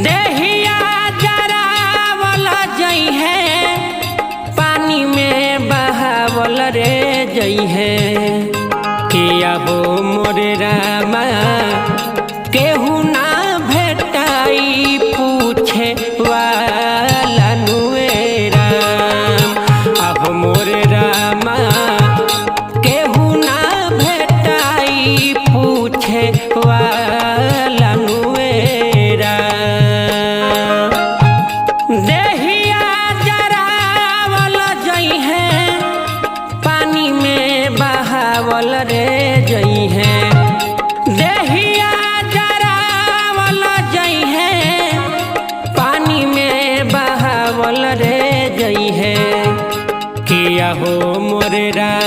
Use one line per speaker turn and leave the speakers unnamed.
देहिया जरावल जई है पानी में बहावल रे जई है किया हो मोरे रामा केहू ना भेटाई पूछे वाला नुए राम। अब मोरे रामा केहू ना भेटाई पूछे वाला नुए राम। देहिया जरावल जई है पानी में बहावल रे जई है। देहिया जरावल जई है पानी में बहावल रे जई है किया हो मोरे राम